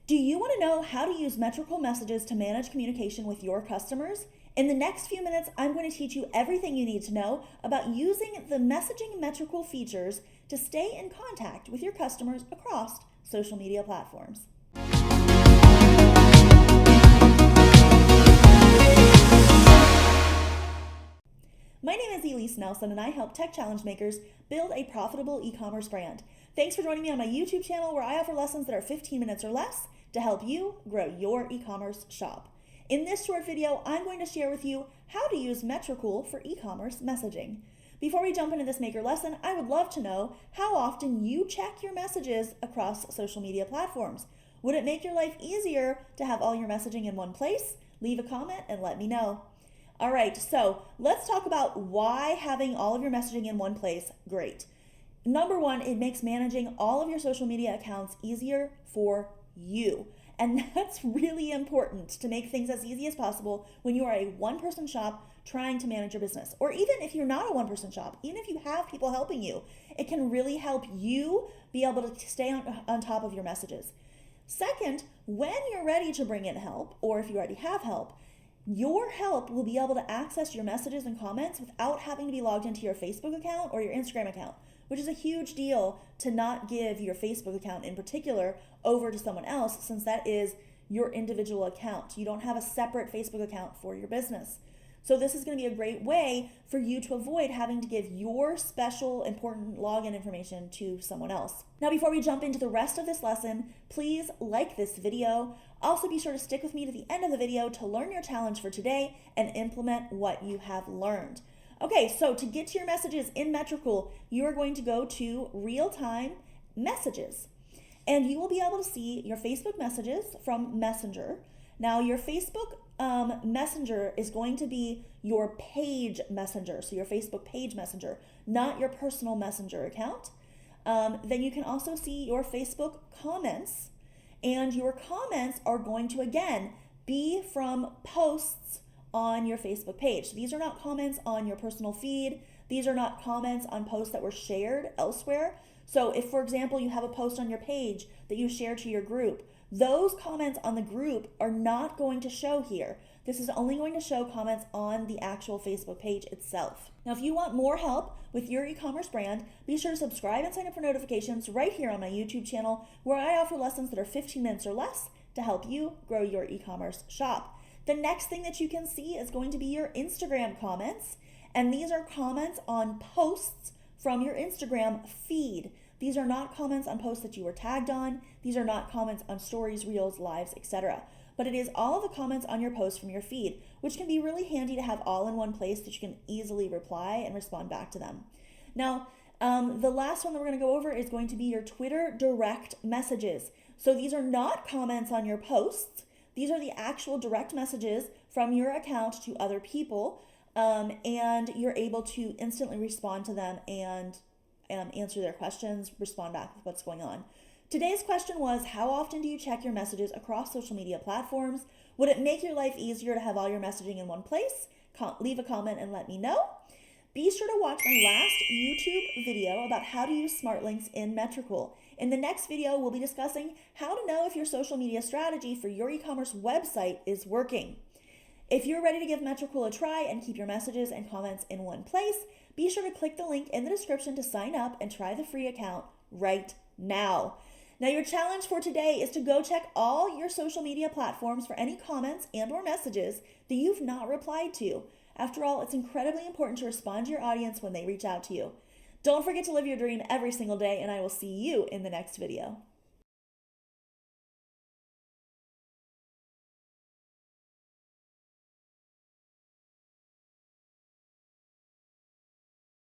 Do you want to know how to use Metricool messages to manage communication with your customers? In the next few minutes, I'm going to teach you everything you need to know about using the messaging Metricool features to stay in contact with your customers across social media platforms. My name is ELISE and I help tech challenge makers build a profitable e-commerce brand. Thanks for joining me on my YouTube channel where I offer lessons that are 15 minutes or less to help you grow your e-commerce shop. In this short video, I'm going to share with you how to use Metricool for e-commerce messaging. Before we jump into this maker lesson, I would love to know how often you check your messages across social media platforms. Would it make your life easier to have all your messaging in one place? Leave a comment and let me know. All right, so let's talk about why having all of your messaging in one place great. Number one, it makes managing all of your social media accounts easier for you. And that's really important to make things as easy as possible when you are a one-person shop trying to manage your business. Or even if you're not a one-person shop, even if you have people helping you, it can really help you be able to stay on top of your messages. Second, when you're ready to bring in help, or if you already have help, your help will be able to access your messages and comments without having to be logged into your Facebook account or your Instagram account, which is a huge deal to not give your Facebook account in particular over to someone else, since that is your individual account. You don't have a separate Facebook account for your business. So this is going to be a great way for you to avoid having to give your special important login information to someone else. Now, before we jump into the rest of this lesson, please like this video. Also, be sure to stick with me to the end of the video to learn your challenge for today and implement what you have learned. Okay, so to get to your messages in Metricool, you are going to go to real-time messages, and you will be able to see your Facebook messages from Messenger. Now, your Facebook Messenger is going to be your page messenger, so your Facebook page messenger, not your personal messenger account. Then you can also see your Facebook comments, and your comments are going to, again, be from posts on your Facebook page. So these are not comments on your personal feed. These are not comments on posts that were shared elsewhere. So if, for example, you have a post on your page that you share to your group, those comments on the group are not going to show here. This is only going to show comments on the actual Facebook page itself. Now, if you want more help with your e-commerce brand, be sure to subscribe and sign up for notifications right here on my YouTube channel, where I offer lessons that are 15 minutes or less to help you grow your e-commerce shop. The next thing that you can see is going to be your Instagram comments, and these are comments on posts from your Instagram feed. These are not comments on posts that you were tagged on. These are not comments on stories, reels, lives, etc. But it is all of the comments on your posts from your feed, which can be really handy to have all in one place that you can easily reply and respond back to them. Now, the last one that we're going to go over is going to be your Twitter direct messages. So these are not comments on your posts. These are the actual direct messages from your account to other people, and you're able to instantly respond to them and answer their questions, respond back with what's going on. Today's question was, how often do you check your messages across social media platforms? Would it make your life easier to have all your messaging in one place? Leave a comment and let me know. Be sure to watch my last YouTube video about how to use smart links in Metricool. In the next video, we'll be discussing how to know if your social media strategy for your e-commerce website is working. If you're ready to give Metricool a try and keep your messages and comments in one place, be sure to click the link in the description to sign up and try the free account right now. Now, your challenge for today is to go check all your social media platforms for any comments and or messages that you've not replied to. After all, it's incredibly important to respond to your audience when they reach out to you. Don't forget to live your dream every single day, and I will see you in the next video.